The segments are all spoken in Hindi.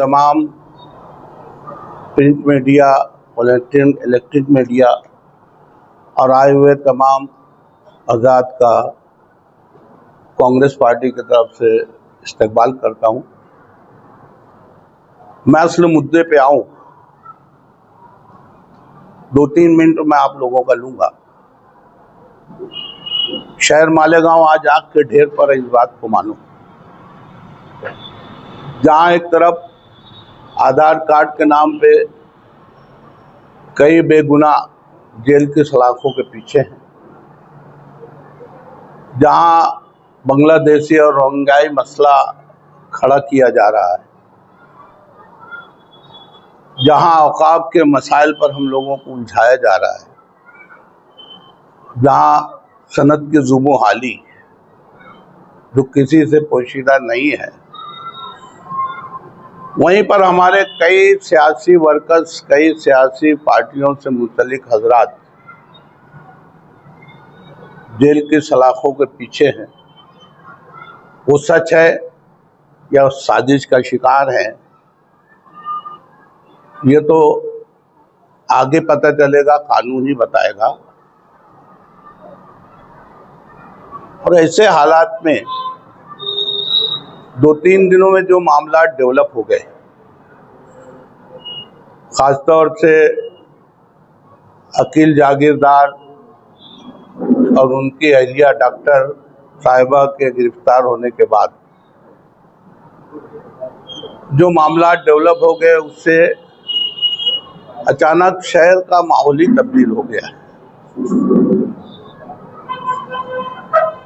तमाम प्रिंट मीडिया, इलेक्ट्रिक मीडिया और आए हुए तमाम आज़ाद का कांग्रेस पार्टी की तरफ से इस्तकबाल करता हूं। मैं असल मुद्दे पे आऊं, 2-3 मिनट मैं आप लोगों का लूंगा। शहर मालेगांव आज आग के ढेर पर इस बात को मानो, जहां एक तरफ आधार कार्ड के नाम पे कई बेगुनाह जेल की सलाखों के पीछे हैं, जहां बांग्लादेशी और रोहिंग्याई मसला खड़ा किया जा रहा है, जहां औकाफ के मसाइल पर हम लोगों को उलझाया जा रहा है, जहां सनत की जुबो हाली जो किसी से पोशीदा नहीं है, वहीं पर हमारे कई सियासी वर्कर्स, कई सियासी पार्टियों से मुंसलिक हजरात जेल की सलाखों के पीछे हैं। वो सच है या उस साजिश का शिकार है, ये तो आगे पता चलेगा, कानून ही बताएगा। और ऐसे हालात में 2-3 दिनों में जो मामला डेवलप हो गए, खासतौर से अकील जागीरदार और उनकी अहलिया डॉक्टर साहिबा के गिरफ्तार होने के बाद जो मामला डेवलप हो गए, उससे अचानक शहर का माहौल ही तब्दील हो गया है।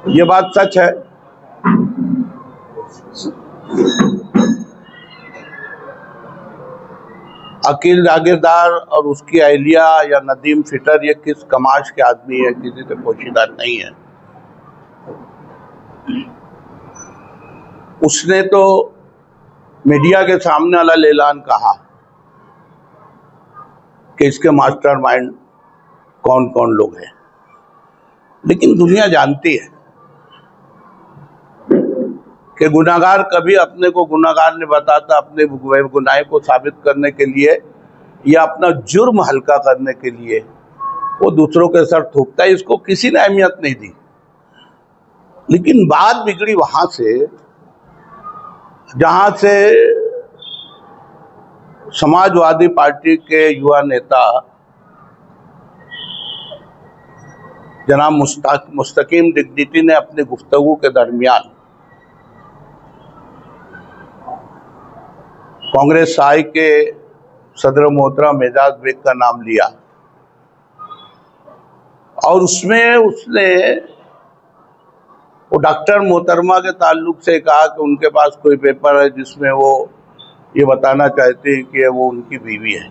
ये बात सच है। अकील जागीरदार और उसकी अहलिया या नदीम फिटर ये किस कमाश के आदमी है, किसी से पोशीदा नहीं है। उसने तो मीडिया के सामने अलग ऐलान कहा कि इसके मास्टरमाइंड कौन कौन लोग हैं, लेकिन दुनिया जानती है कि गुनाहगार कभी अपने को गुनाहगार नहीं बताता। अपने गुनाह को साबित करने के लिए या अपना जुर्म हल्का करने के लिए वो दूसरों के सर थूकता है। इसको किसी ने अहमियत नहीं दी। लेकिन बात बिगड़ी वहां से जहां से समाजवादी पार्टी के युवा नेता जनाब मुस्तकीम डिग्निटी ने अपनी गुफ्तगू के दरमियान कांग्रेस साई के सदर मोहतरम एजाज बेग का नाम लिया और उसमें उसने वो डॉक्टर मोहतरमा के ताल्लुक से कहा कि उनके पास कोई पेपर है जिसमें वो ये बताना चाहते हैं कि वो उनकी बीवी है।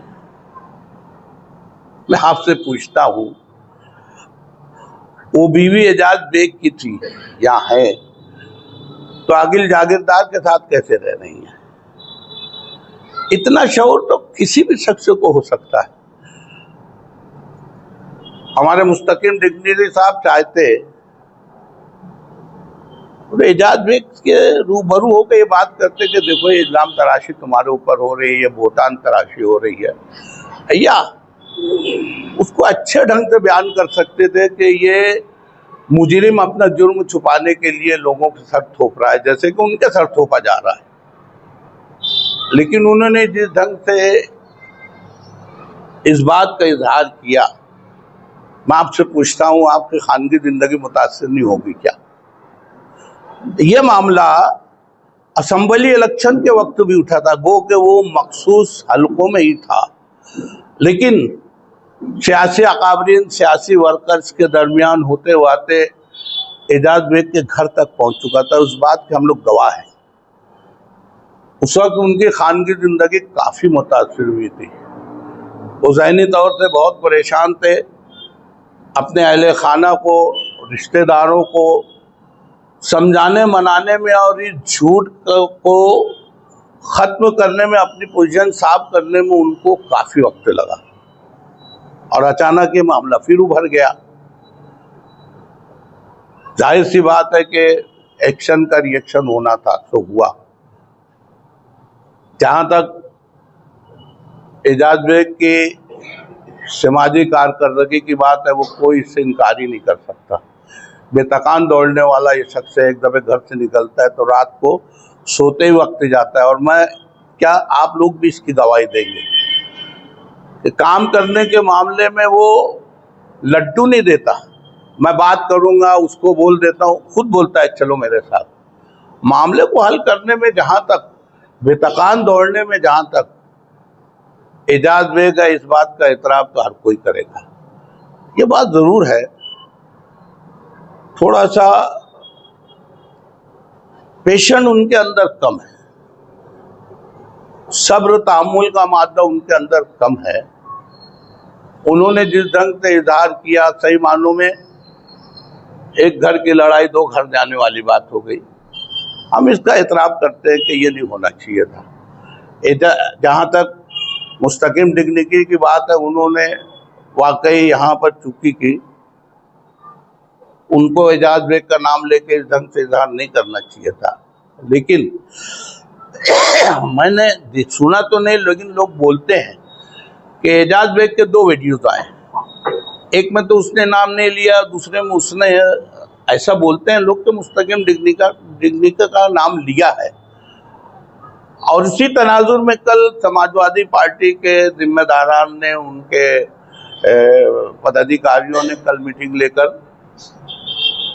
मैं आपसे पूछता हूँ, वो बीवी एजाज बेग की थी या है, तो आगिल जागीरदार के साथ कैसे रह रही है? इतना शऊर तो किसी भी शख्स को हो सकता है। हमारे मुस्तकीम डिग्निटी साहब चाहते तो एजाज बेग के रूबरू होकर ये बात करते कि देखो ये इल्जाम तराशी तुम्हारे ऊपर हो रही है, बोहतान तराशी हो रही है, या उसको अच्छे ढंग से बयान कर सकते थे कि ये मुजरिम अपना जुर्म छुपाने के लिए लोगों के सर थोप रहा है, जैसे कि उनके सर थोपा जा रहा है। लेकिन उन्होंने जिस ढंग से इस बात का इजहार किया, मैं आपसे पूछता हूं, आपकी खानगी जिंदगी मुतासिर नहीं होगी क्या? यह मामला असेंबली इलेक्शन के वक्त भी उठा था, गो कि वो मखसूस हलकों में ही था, लेकिन सियासी अकाबरीन, सियासी वर्कर्स के दरमियान होते होते एजाज बेग के घर तक पहुंच चुका था। उस बात के हम लोग गवाह हैं। उस वक्त उनकी खानगी जिंदगी काफी मुतासिर हुई थी। वो ज़हनी तौर से बहुत परेशान थे। अपने अहले खाना को, रिश्तेदारों को समझाने मनाने में और इस झूठ को खत्म करने में, अपनी पोजीशन साफ करने में उनको काफी वक्त लगा और अचानक ये मामला फिर उभर गया। जाहिर सी बात है कि एक्शन का रिएक्शन होना था, तो हुआ। जहां तक एजाज बेग की समाजी कारकर्दगी की बात है, वो कोई इससे इनकार ही नहीं कर सकता। बेतकान दौड़ने वाला ये शख्स है, एक दफे घर से निकलता है तो रात को सोते ही वक्त जाता है। और मैं क्या, आप लोग भी इसकी गवाही देंगे कि काम करने के मामले में वो लड्डू नहीं देता। मैं बात करूंगा, उसको बोल देता हूँ, खुद बोलता है चलो मेरे साथ। मामले को हल करने में, जहां तक बेतकान दौड़ने में जहां तक एजाज बेग है, इस बात का एतराफ तो हर कोई करेगा। ये बात जरूर है, थोड़ा सा पेशेंस उनके अंदर कम है, सब्र तहम्मुल का मादा उनके अंदर कम है। उन्होंने जिस ढंग से इजहार किया, सही मानों में एक घर की लड़ाई दो घर जाने वाली बात हो गई। हम इसका एतराफ करते हैं कि ये नहीं होना चाहिए था। जहाँ तक मुस्तकिम डिग्निटी की बात है, उन्होंने वाकई यहाँ पर चूकी की। उनको एजाज बेग का नाम लेके इस ढंग से इजहार नहीं करना चाहिए था। लेकिन मैंने सुना तो नहीं, लेकिन लोग बोलते हैं कि एजाज बेग के 2 वीडियोज आए। एक में तो उसने नाम नहीं लिया, दूसरे में उसने, ऐसा बोलते हैं लोग, तो मुस्तकिम डिग्निटी का नाम लिया है। और इसी तनाजुर में कल समाजवादी पार्टी के जिम्मेदारान ने, उनके पदाधिकारियों ने कल मीटिंग लेकर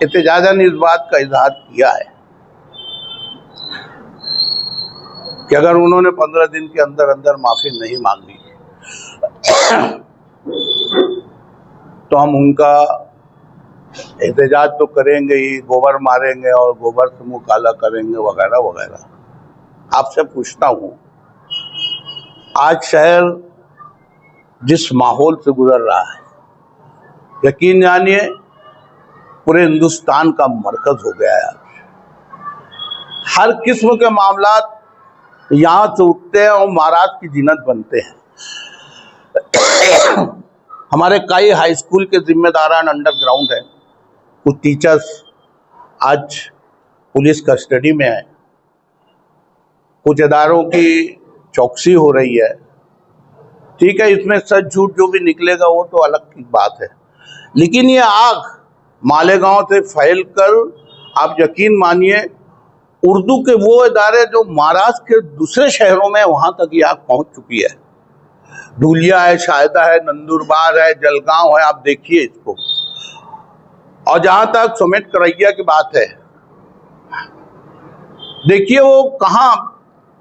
एहतजाजन इस बात का इजहार किया है कि अगर उन्होंने 15 दिन के अंदर अंदर माफी नहीं मांगी तो हम उनका एहतजाज तो करेंगे ही, गोबर मारेंगे और गोबर से मुंह काला करेंगे वगैरह वगैरह। आपसे पूछता हूं, आज शहर जिस माहौल से गुजर रहा है, यकीन जानिए पूरे हिंदुस्तान का मरकज हो गया है। हर किस्म के मामलात यहाँ से उठते हैं और महाराज की जिन्नत बनते हैं। हमारे कई हाई स्कूल के जिम्मेदारान अंडरग्राउंड हैं, कुछ टीचर्स आज पुलिस कस्टडी में है, कुछ इदारों की चौकसी हो रही है। ठीक है, इसमें सच झूठ जो भी निकलेगा वो तो अलग की बात है, लेकिन ये आग मालेगांव से फैल कर, आप यकीन मानिए, उर्दू के वो इदारे जो महाराष्ट्र के दूसरे शहरों में, वहां तक ये आग पहुंच चुकी है। धूलिया है, शायदा है, नंदुरबार है, जलगांव है, आप देखिए इसको। और जहां तक सुमित करैया की बात है, देखिए वो कहाँ,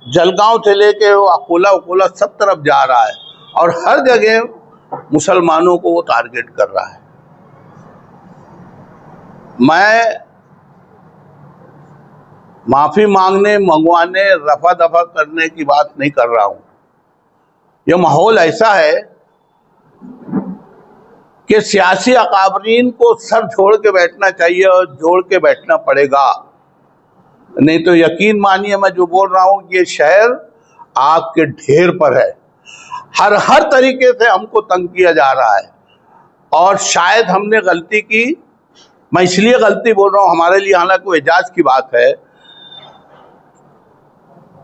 जलगांव से लेके वो अकोला सब तरफ जा रहा है और हर जगह मुसलमानों को वो टारगेट कर रहा है। मैं माफी मांगने, मंगवाने, रफा दफा करने की बात नहीं कर रहा हूं। यह माहौल ऐसा है कि सियासी अकाबरीन को सर छोड़ के बैठना चाहिए और जोड़ के बैठना पड़ेगा, नहीं तो यकीन मानिए मैं जो बोल रहा हूं, ये शहर आग के ढेर पर है। हर तरीके से हमको तंग किया जा रहा है और शायद हमने गलती की। मैं इसलिए गलती बोल रहा हूं, हमारे लिए हालांकि एजाज की बात है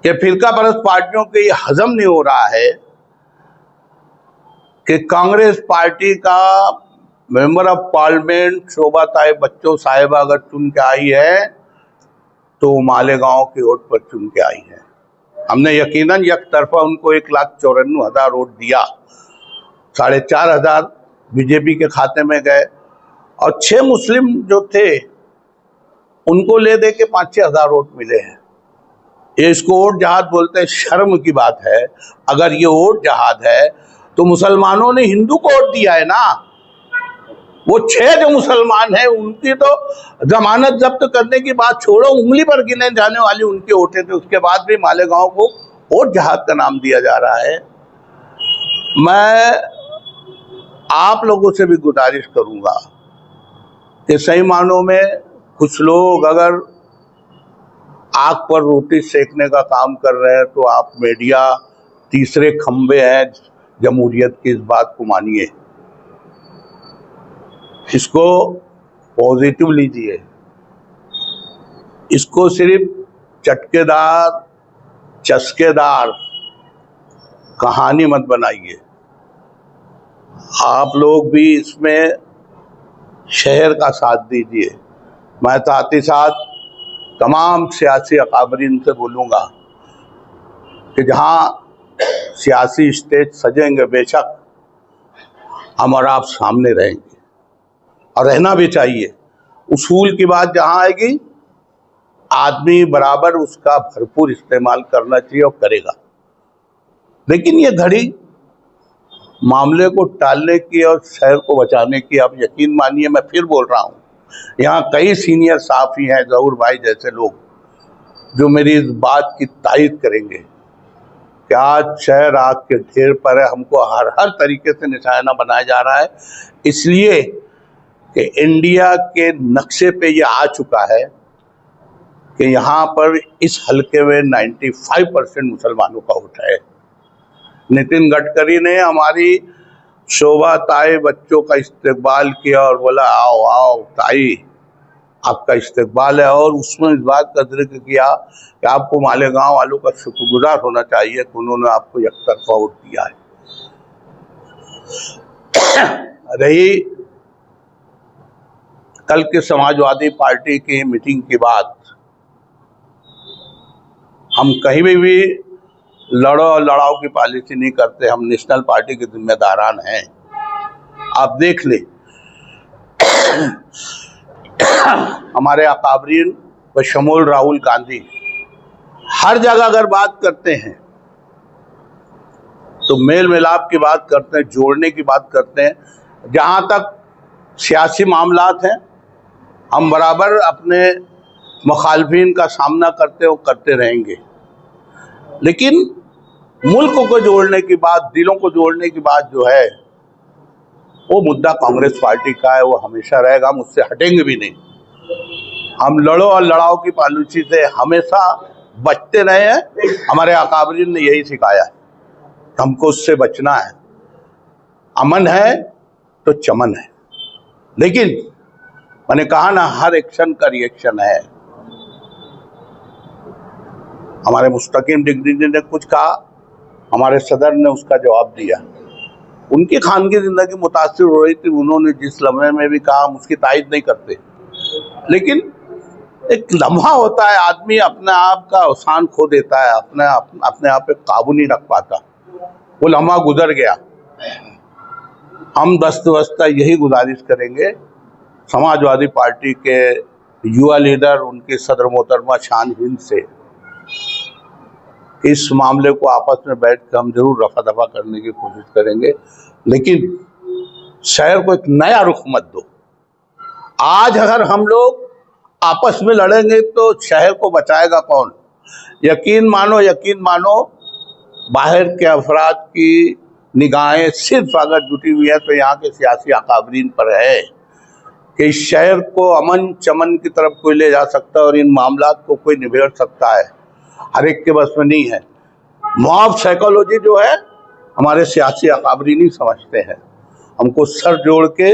कि फिरका परस्त पार्टियों के ये हजम नहीं हो रहा है कि कांग्रेस पार्टी का मेंबर ऑफ पार्लियामेंट शोभा ताई बच्चों साहिबा अगर चुन के आई है तो मालेगांव की वोट पर चुन के आई है। हमने यकीनन एक तरफा उनको 1,94,000 वोट दिया, 4,500 बीजेपी के खाते में गए और 6 मुस्लिम जो थे उनको ले दे के 5-6 हज़ार वोट मिले हैं। ये इसको वोट जहाद बोलते हैं, शर्म की बात है। अगर ये वोट जहाद है तो मुसलमानों ने हिंदू को वोट दिया है ना। वो 6 जो मुसलमान हैं उनकी तो जमानत जब्त करने की बात छोड़ो, उंगली पर गिने जाने वाली उनके वोटे थे, उसके बाद भी मालेगांव को वोट जहाद का नाम दिया जा रहा है। मैं आप लोगों से भी गुजारिश करूंगा कि सही मानों में कुछ लोग अगर आग पर रोटी सेकने का काम कर रहे हैं तो आप मीडिया तीसरे खंबे हैं जमहूरियत की, इस बात को मानिए, इसको पॉजिटिव लीजिए। इसको सिर्फ चटकेदार, चस्केदार कहानी मत बनाइए। आप लोग भी इसमें शहर का साथ दीजिए। मैं साथ ही साथ तमाम सियासी अकाबरीन से बोलूँगा कि जहाँ सियासी स्टेज सजेंगे बेशक हम और आप सामने रहेंगे, और रहना भी चाहिए। उसूल की बात जहाँ आएगी आदमी बराबर उसका भरपूर इस्तेमाल करना चाहिए और करेगा। लेकिन ये घड़ी मामले को टालने की और शहर को बचाने की, आप यकीन मानिए, मैं फिर बोल रहा हूँ, यहाँ कई सीनियर साफी हैं, जहूर भाई जैसे लोग, जो मेरी इस बात की तायद करेंगे कि आज शहर आग के ढेर पर है। हमको हर तरीके से निशाना बनाया जा रहा है, इसलिए कि इंडिया के नक्शे पे ये आ चुका है कि यहाँ पर इस हलके में 95% मुसलमानों का वोट है। नितिन गडकरी ने हमारी शोभा ताई बच्चों का इस्तकबाल किया और बोला आओ आओ ताई आपका इस्तकबाल है, और उसमें इस बात का जिक्र किया कि आपको मालेगांव वालों का शुक्रगुजार होना चाहिए कि उन्होंने आपको एकतरफा वोट दिया है। रही कल के समाजवादी पार्टी की मीटिंग की बात, हम कहीं भी लड़ो और लड़ाओ की पॉलिसी नहीं करते। हम नेशनल पार्टी के जिम्मेदारान हैं। आप देख ले हमारे अकाबरीन बशमूल राहुल गांधी हर जगह अगर बात करते हैं तो मेल मिलाप की बात करते हैं, जोड़ने की बात करते हैं। जहाँ तक सियासी मामलात हैं हम बराबर अपने मुखालफिन का सामना करते रहेंगे, लेकिन मुल्क को जोड़ने की बात, दिलों को जोड़ने की बात जो है वो मुद्दा कांग्रेस पार्टी का है, वो हमेशा रहेगा। हम उससे हटेंगे भी नहीं। हम लड़ो और लड़ाओ की पॉलिसी से हमेशा बचते रहे हैं। हमारे अकाबरीन ने यही सिखाया है, हमको उससे बचना है। अमन है तो चमन है, लेकिन मैंने कहा ना, हर एक्शन का रिएक्शन है। हमारे मुस्तकीम डिग्री ने कुछ कहा, हमारे सदर ने उसका जवाब दिया। उनकी खानगी जिंदगी मुतासिर हो रही थी, उन्होंने जिस लम्हे में भी कहा हम उसकी तायद नहीं करते, लेकिन एक लम्हा होता है, आदमी अपने आप का अवसान खो देता है, अपने आप पे काबू नहीं रख पाता। वो लम्हा गुजर गया। हम दस्त-वस्ता यही गुजारिश करेंगे समाजवादी पार्टी के युवा लीडर, उनके सदर मोहतरमा शान हिंद से, इस मामले को आपस में बैठ कर हम जरूर रफा दफा करने की कोशिश करेंगे, लेकिन शहर को एक नया रुख मत दो। आज अगर हम लोग आपस में लड़ेंगे तो शहर को बचाएगा कौन? यकीन मानो बाहर के अफराद की निगाहें सिर्फ अगर जुटी हुई है तो यहाँ के सियासी अकाबरीन पर है कि इस शहर को अमन चमन की तरफ कोई ले जा सकता है और इन मामलात को कोई निबेड़ सकता है। हर एक के बस में नहीं है। मॉब साइकोलॉजी जो है हमारे सियासी अकाबरीन ही समझते हैं। हमको सर जोड़ के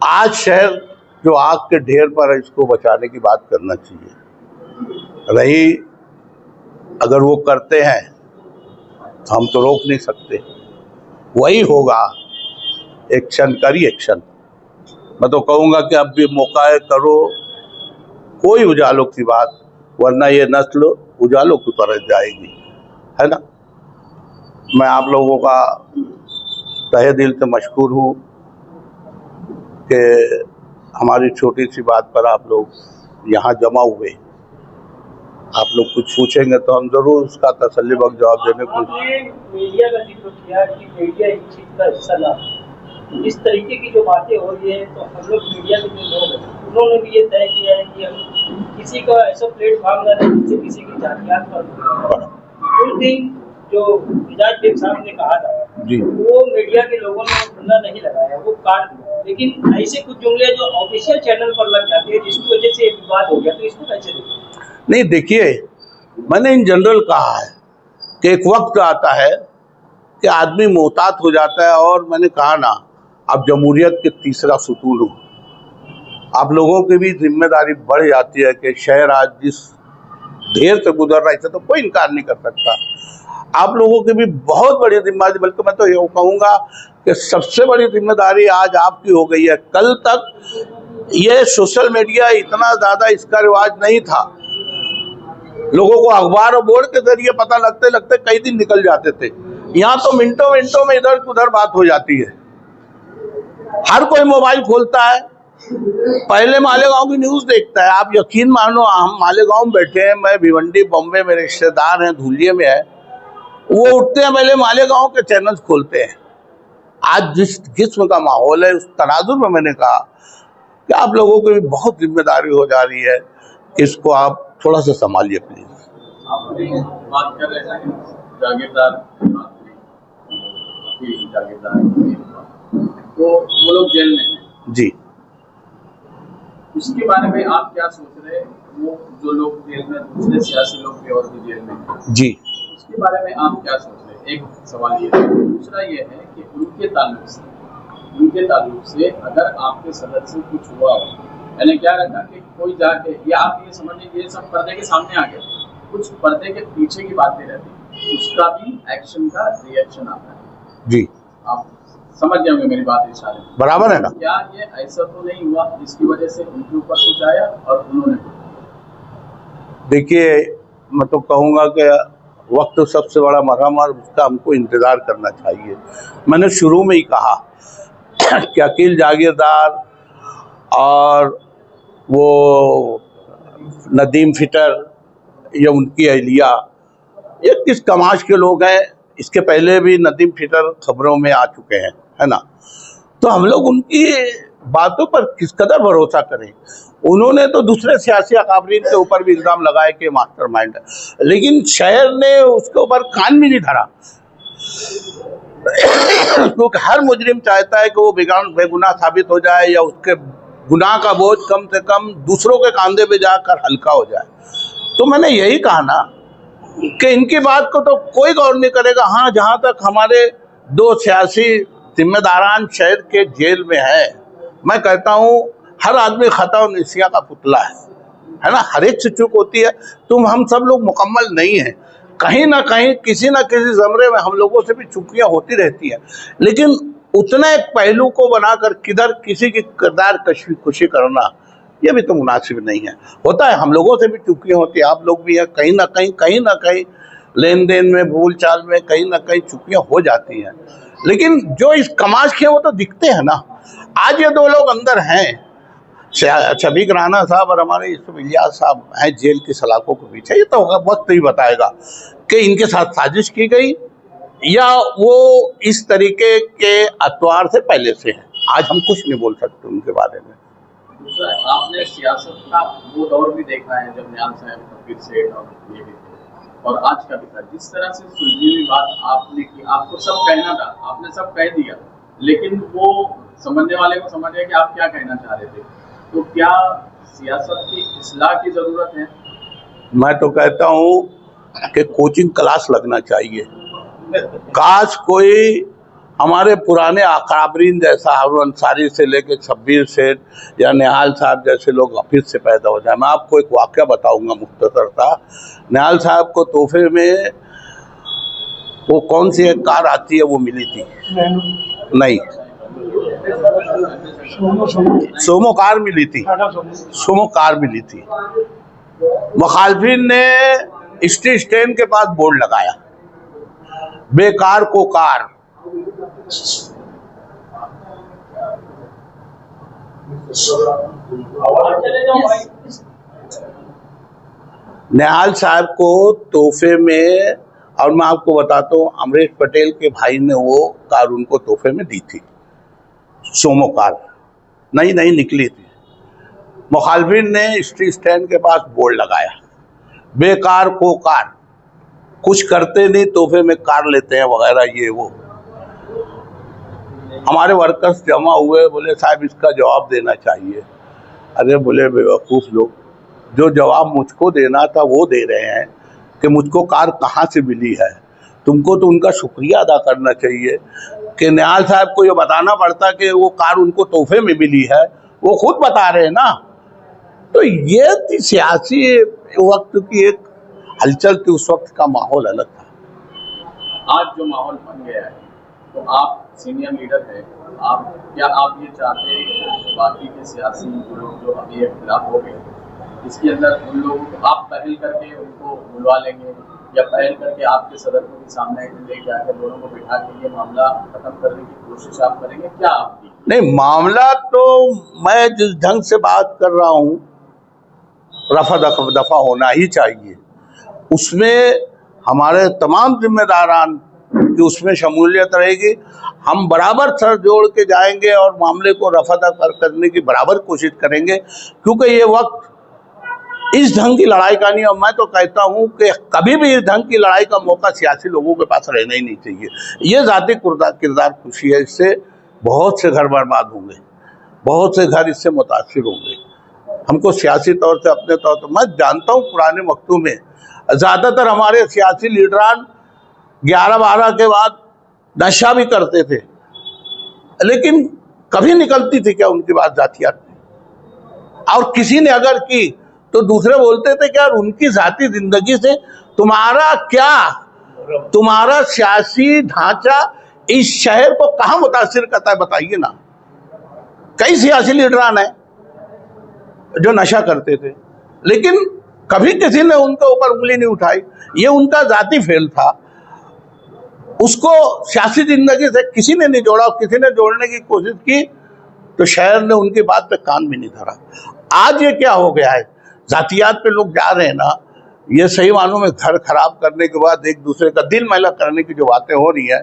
आज शहर जो आग के ढेर पर है इसको बचाने की बात करना चाहिए। रही अगर वो करते हैं तो हम तो रोक नहीं सकते, वही होगा एक्शन करी एक्शन। मैं तो कहूँगा कि अब भी मौका है, करो कोई उजालों की बात, वरना ये नस्ल उजालों की तरफ जाएगी, है ना। मैं आप लोगों का तहे दिल से मशकूर हूँ कि हमारी छोटी सी बात पर आप लोग यहाँ जमा हुए। आप लोग कुछ पूछेंगे तो हम जरूर उसका तसल्लीबख्श जवाब देने को। मीडिया का जिक्र किया कि मीडिया इस चीज का हिस्सा ना, इस तरीके की जो बातें हो रही है तो हम लोग मीडिया के जो लोग हैं उन्होंने भी ये तय किया है कि हम किसी का ऐसा प्लेटफॉर्म ना दें जिससे किसी की जातियात पर उस दिन जो मिजाज बेग साहब ने कहा था वो मीडिया के लोगों ने धरना नहीं लगाया, वो काट दिया। लेकिन ऐसे कुछ जुमले जो ऑफिशियल चैनल पर लग जाते हैं जिसकी वजह से विवाद हो गया, तो इसको कैसे देखिए? नहीं, देखिए, मैंने इन जनरल कहा है कि एक वक्त आता है कि आदमी मोहतात हो जाता है, और मैंने कहा ना, आप जमहूरियत के तीसरा सुतून हो। आप लोगों की भी जिम्मेदारी बढ़ जाती है कि शहर आज जिस ढेर से गुजर रहा है, इससे तो कोई इनकार नहीं कर सकता। आप लोगों की भी बहुत बड़ी जिम्मेदारी, बल्कि मैं तो ये कहूँगा कि सबसे बड़ी जिम्मेदारी आज आपकी हो गई है। कल तक ये सोशल मीडिया इतना ज़्यादा इसका रिवाज नहीं था, लोगों को अखबार और बोर्ड के जरिए पता लगते लगते कई दिन निकल जाते थे। यहाँ तो मिनटों मिनटों में इधर उधर बात हो जाती है। हर कोई मोबाइल खोलता है, पहले मालेगांव की न्यूज़ देखता है। आप यकीन मानो, हम मालेगांव में बैठे हैं, मैं भिवंडी बॉम्बे में रिश्तेदार हैं, धुलिये में है, वो उठते हैं पहले मालेगांव के चैनल्स खोलते हैं। आज जिस किस्म का माहौल है, उस तनाजुर में मैंने कहा कि आप लोगों की भी बहुत जिम्मेदारी हो जा रही है, इसको आप थोड़ा सा संभालिए प्लीज। आपने बात कर रहे हैं जागीरदार, तो वो लोग जेल में हैं जी, उसके बारे में आप क्या सोच रहे हैं? वो जो लोग जेल में, दूसरे सियासी लोग भी और भी जेल में हैं जी, उसके बारे में आप क्या सोच रहे हैं? एक सवाल ये है। दूसरा ये है कि उनके ताल्लुक से अगर आपके सदस्य से कुछ हुआ, मैंने क्या रखा कि कोई जाके, या आप ये समझिए ये सब पर्दे के सामने आ गए, कुछ पर्दे के पीछे की बातें रहती, उसका भी एक्शन का रिएक्शन आता है जी, आप समझ जाओगे मेरी बात इशारे में, बराबर है ना। क्या ये ऐसा तो नहीं हुआ जिसकी वजह से उनके ऊपर कुछ आया और उन्होंने? देखिए, मैं तो कहूँगा कि वक्त सबसे बड़ा मरहम और उसका हमको इंतज़ार करना चाहिए। मैंने शुरू में ही कहा कि अकील जागीरदार और वो नदीम फिटर या उनकी अहलिया, ये किस कमाश के लोग हैं। इसके पहले भी नदीम फिटर खबरों में आ चुके हैं, है ना। तो हम लोग उनकी बातों पर किस कदर भरोसा करें। उन्होंने तो दूसरे सियासी अकाबरीन के ऊपर भी इल्ज़ाम लगाए कि मास्टरमाइंड है, लेकिन शहर ने उसके ऊपर कान भी नहीं धरा, क्योंकि हर मुजरिम चाहता है कि वो बेगुनाह साबित हो जाए या उसके गुनाह का बोझ कम से कम दूसरों के कंधे पे जाकर हल्का हो जाए। तो मैंने यही कहा ना कि इनकी बात को तो कोई गौर नहीं करेगा। हाँ, जहाँ तक हमारे दो सियासी जिम्मेदारान शहर के जेल में है, मैं कहता हूँ हर आदमी खता और निसिया का पुतला है ना। हर एक से चूक होती है, हम सब लोग मुकम्मल नहीं हैं। कहीं ना कहीं किसी न किसी ज़मरे में हम लोगों से भी चूकियाँ होती रहती हैं, लेकिन उतना एक पहलू को बनाकर किधर किसी की किरदार खुशी करना, ये भी तो मुनासिब नहीं है। होता है, हम लोगों से भी चूकियाँ होती है, आप लोग भी हैं, कहीं ना कहीं लेन देन में, भूल चाल में कहीं ना कहीं चूकियाँ हो जाती हैं, लेकिन जो इस कमाश के वो तो दिखते हैं ना। आज ये दो लोग अंदर हैं, शबीक राना साहब और हमारे यूसुफ इलियास साहब हैं जेल की सलाखों के पीछे। ये तो वक्त ही बताएगा कि इनके साथ साजिश की गई या वो इस तरीके के अतवार से पहले से है। आज हम कुछ नहीं बोल सकते उनके बारे में। दूसरा, आपने सियासत का वो दौर भी देखा है जब निहाल साहब, कबीर सेठ और ये भी थे, और आज का भी था। जिस तरह से सुलझी हुई बात आपने की, आपको सब कहना था, आपने सब कह दिया, लेकिन वो समझने वाले को समझ गया कि आप क्या कहना चाह रहे थे। तो क्या सियासत की इस्लाह की जरूरत है? मैं तो कहता हूँ कि कोचिंग क्लास लगना चाहिए। काश कोई हमारे पुराने अकाबरीन जैसा हारून अंसारी से लेकर शब्बीर सेठ या निहाल साहब जैसे लोग फिर से पैदा हो जाए। मैं आपको एक वाक़या बताऊंगा मुख्तसर सा। निहाल साहब को तोहफे में वो कौन सी एक कार आती है वो मिली थी, नहीं, सोमो कार मिली थी, सोमो कार मिली थी। मुखालफिन ने स्टेज स्टैंड के पास बोर्ड लगाया, बेकार को कार। निहाल साहब को तोहफे में, और मैं आपको बताता हूँ, अमरीश पटेल के भाई ने वो कार उनको तोहफे में दी थी, सोमो कार नई नई निकली थी। मुखालफिन ने स्ट्रीट स्टैंड के पास बोर्ड लगाया, बेकार को कार, कुछ करते नहीं, तोहफे में कार लेते हैं वगैरह ये वो। हमारे वर्कर्स जमा हुए, बोले साहब इसका जवाब देना चाहिए। अरे बोले बेवकूफ़ लोग, जो जवाब मुझको देना था वो दे रहे हैं कि मुझको कार कहाँ से मिली है। तुमको तो उनका शुक्रिया अदा करना चाहिए कि निहाल साहब को ये बताना पड़ता कि वो कार उनको तोहफे में मिली है, वो खुद बता रहे हैं ना। तो ये सियासी वक्त की एक हलचल थी, उस वक्त का माहौल अलग था। आज जो माहौल बन गया है, तो आप सीनियर लीडर हैं, क्या आप ये चाहते हैं कि बाकी के सियासी लोग जो अभी खिलाफ हो गए, इसके अंदर उन लोगों को आप पहल करके उनको बुलवा लेंगे, या पहल करके आपके सदस्यों के सामने लेके आकर दोनों को बिठा के ये मामला खत्म करने की कोशिश आप करेंगे? क्या आपकी? नहीं, मामला तो मैं जिस ढंग से बात कर रहा हूँ, रफा दफा होना ही चाहिए। उसमें हमारे तमाम जिम्मेदारान की उसमें शमूलियत रहेगी। हम बराबर सर जोड़ के जाएंगे और मामले को रफा दफा करने की बराबर कोशिश करेंगे, क्योंकि ये वक्त इस ढंग की लड़ाई का नहीं। और मैं तो कहता हूं कि कभी भी इस ढंग की लड़ाई का मौका सियासी लोगों के पास रहना ही नहीं चाहिए। ये जाती किरदार खुशी है, इससे बहुत से घर बर्बाद होंगे, बहुत से घर इससे मुतासिर होंगे। हमको सियासी तौर से, अपने तौर पर, मैं जानता हूं पुराने वक्तों में ज़्यादातर हमारे सियासी लीडरान 11-12 के बाद नशा भी करते थे, लेकिन कभी निकलती थी क्या उनकी बात जातियात में? और किसी ने अगर की तो दूसरे बोलते थे क्या उनकी जाती जिंदगी से तुम्हारा क्या, तुम्हारा सियासी ढांचा इस शहर को कहां मुतासिर करता है, बताइए ना। कई सियासी लीडरान हैं जो नशा करते थे, लेकिन कभी किसी ने उनके ऊपर उंगली नहीं उठाई। ये उनका जाती फेल था, उसको सियासी जिंदगी से किसी ने नहीं जोड़ा। किसी ने जोड़ने की कोशिश की तो शहर ने उनकी बात पे कान भी नहीं धरा। आज ये क्या हो गया है, जातियात पे लोग जा रहे हैं ना, ये सही मानों में घर खराब करने के बाद एक दूसरे का दिल मैला करने की जो बातें हो रही हैं,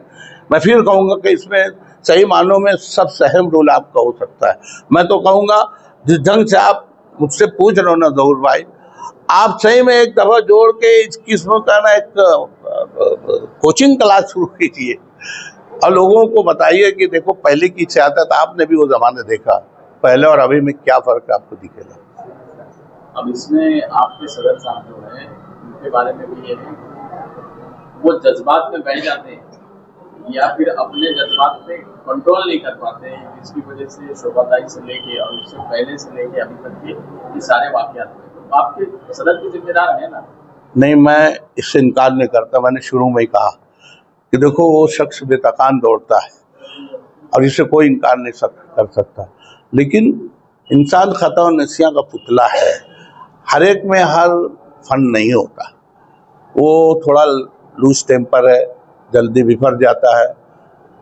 मैं फिर कहूँगा कि इसमें सही मानों में सब सहम रोल आपका हो सकता है। मैं तो कहूँगा जिस ढंग से आप मुझसे पूछ रहे हो ना ज़हूर भाई, आप सही में एक दफा जोड़ के इस किस्म का ना एक कोचिंग क्लास शुरू कीजिए और लोगों को बताइए कि देखो पहले की सियासत आपने भी वो जमाने देखा, पहले और अभी में क्या फर्क आपको दिखेगा। अब इसमें आपके सदस्य साहब जो हैं उनके बारे में भी ये है, वो जज्बात में बह जाते हैं या फिर अपने जज्बात पे कंट्रोल नहीं कर पाते हैं, जिसकी वजह से शोभाताई से लेके और उससे पहले से लेके अभी तक के ये सारे वाकयात हुए। तो आपके सदस्य जिम्मेदार है ना? नहीं, मैं इससे इनकार नहीं करता। मैंने शुरू में ही कहा कि देखो वो शख्स बेतकान दौड़ता है और इसे कोई इनकार नहीं कर सकता, लेकिन इंसान खता और नसिया का पुतला है। हर एक में हर फन नहीं होता, वो थोड़ा लूज टेम्पर है, जल्दी बिफर जाता है,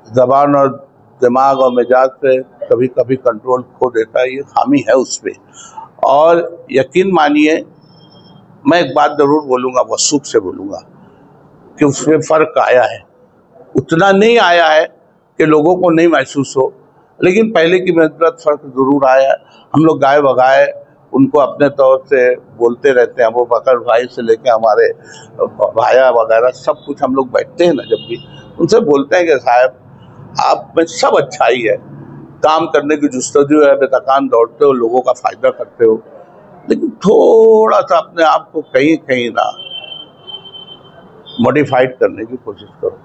ज़बान और दिमाग और मिजाज पे कभी कभी कंट्रोल खो देता है। ये खामी है उस पर। और यकीन मानिए, मैं एक बात ज़रूर बोलूँगा, वसूख से बोलूँगा कि उसमें फ़र्क आया है। उतना नहीं आया है कि लोगों को नहीं महसूस हो, लेकिन पहले की नस्बत फ़र्क ज़रूर आया है। हम लोग गाय बगाए उनको अपने तौर से बोलते रहते हैं। वो बकर भाई से लेके हमारे भाया वगैरह सब कुछ हम लोग बैठते हैं ना, जब भी उनसे बोलते हैं कि साहब आप में सब अच्छाई है, काम करने की जुस्तजू है, बेतकान दौड़ते हो, लोगों का फ़ायदा करते हो, लेकिन थोड़ा सा अपने आप को कहीं कहीं ना मॉडिफाइड करने की कोशिश करो।